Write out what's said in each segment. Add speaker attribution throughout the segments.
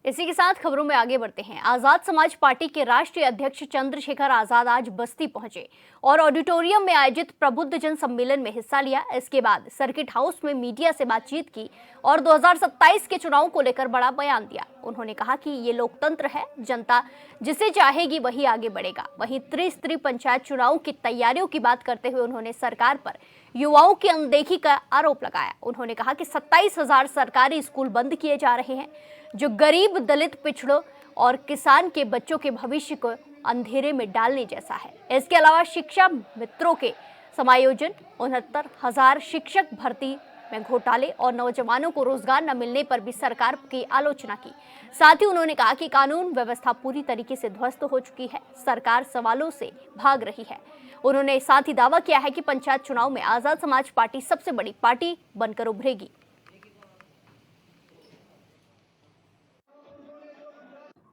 Speaker 1: इसी के साथ खबरों में आगे बढ़ते हैं। आजाद समाज पार्टी के राष्ट्रीय अध्यक्ष चंद्रशेखर आजाद आज बस्ती पहुंचे और ऑडिटोरियम में आयोजित प्रबुद्ध जन सम्मेलन में हिस्सा लिया। इसके बाद सर्किट हाउस में मीडिया से बातचीत की और 2027 के चुनाव को लेकर बड़ा बयान दिया। उन्होंने कहा कि ये लोकतंत्र है, जनता जिसे चाहेगी वही आगे बढ़ेगा। वहीं त्रिस्तरीय पंचायत चुनाव की तैयारियों की बात करते हुए उन्होंने सरकार पर युवाओं की अनदेखी का आरोप लगाया। उन्होंने कहा कि 27,000 सरकारी स्कूल बंद किए जा रहे हैं, जो गरीब, दलित, पिछड़ों और किसान के बच्चों के भविष्य को अंधेरे में डालने जैसा है। इसके अलावा शिक्षा मित्रों के समायोजन, 69,000 शिक्षक भर्ती में घोटाले और नौजवानों को रोजगार न मिलने पर भी सरकार की आलोचना की। साथ ही उन्होंने कहा कि कानून व्यवस्था पूरी तरीके से ध्वस्त हो चुकी है, सरकार सवालों से भाग रही है। उन्होंने साथ ही दावा किया है कि पंचायत चुनाव में आजाद समाज पार्टी सबसे बड़ी पार्टी बनकर उभरेगी।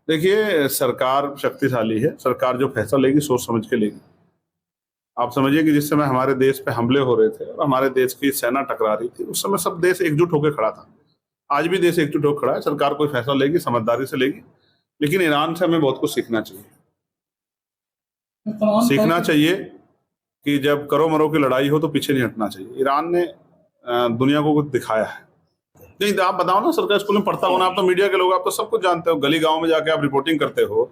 Speaker 2: देखिए, सरकार शक्तिशाली है। सरकार जो फैसला लेगी सोच समझ के लेगी। आप समझिए कि जिस समय हमारे देश पे हमले हो रहे थे और हमारे देश की सेना टकरा रही थी, उस समय सब देश एकजुट होकर खड़ा था। आज भी देश एकजुट होकर खड़ा है। सरकार कोई फैसला लेगी, समझदारी से लेगी। लेकिन ईरान से हमें बहुत कुछ सीखना चाहिए। सीखना चाहिए कि जब करो मरो की लड़ाई हो तो पीछे नहीं हटना चाहिए। ईरान ने दुनिया को कुछ दिखाया है। नहीं तो आप बताओ ना, सरकारी स्कूल में पढ़ता हो ना, आप तो मीडिया के लोग, आप तो सब कुछ जानते हो। गली गांव में जाके आप रिपोर्टिंग करते हो,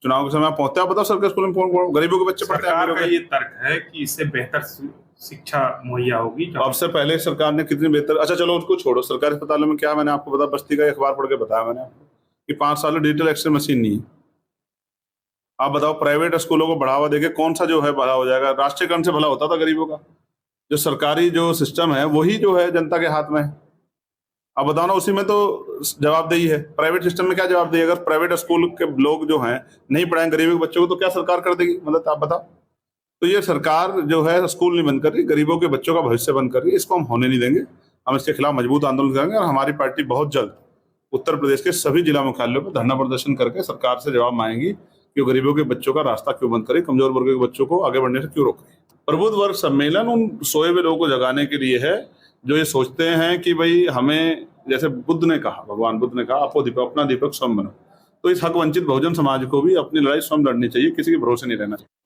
Speaker 2: चुनाव के समय आप पहुंचते हो, बताओ सरकारी स्कूल में कौन गरीबों के बच्चे पढ़ते हैं?
Speaker 3: सरकार का ये तर्क है कि इससे बेहतर शिक्षा मुहैया होगी।
Speaker 2: अब से पहले सरकार ने कितनी बेहतर, अच्छा चलो उसको छोड़ो, सरकारी अस्पतालों में क्या, मैंने आपको बताया, बस्ती का अखबार पढ़ के बताया मैंने आपको कि 5 साल में डिजिटल एक्सरे मशीन नहीं है। आप बताओ, प्राइवेट स्कूलों को बढ़ावा देके कौन सा जो है भला हो जाएगा? राष्ट्रीयकरण से भला होता था गरीबों का। जो सरकारी जो सिस्टम है वही जो है जनता के हाथ में है। आप बताओ ना, उसी में तो जवाबदेही है। प्राइवेट सिस्टम में क्या जवाबदेही? अगर प्राइवेट स्कूल के लोग जो हैं नहीं पढ़ाएं गरीबों के बच्चों को, तो क्या सरकार कर देगी मदद? आप बताओ। तो ये सरकार जो है स्कूल नहीं बंद कर रही, गरीबों के बच्चों का भविष्य बंद कर रही है। इसको हम होने नहीं देंगे। हम इसके खिलाफ मजबूत आंदोलन करेंगे और हमारी पार्टी बहुत जल्द उत्तर प्रदेश के सभी जिला मुख्यालयों पर धरना प्रदर्शन करके सरकार से जवाब मांगेगी कि वो गरीबों के बच्चों का रास्ता क्यों बंद करे, कमजोर वर्ग के बच्चों को आगे बढ़ने से क्यों रोके। प्रबुद्ध वर्ग सम्मेलन उन सोए हुए लोगों को जगाने के लिए है जो ये सोचते हैं कि भाई हमें, जैसे बुद्ध ने कहा, भगवान बुद्ध ने कहा, आपको दीपक, अपना दीपक स्वयं बनो। तो इस हक वंचित बहुजन समाज को भी अपनी लड़ाई स्वयं लड़नी चाहिए, किसी के भरोसे नहीं रहना चाहिए।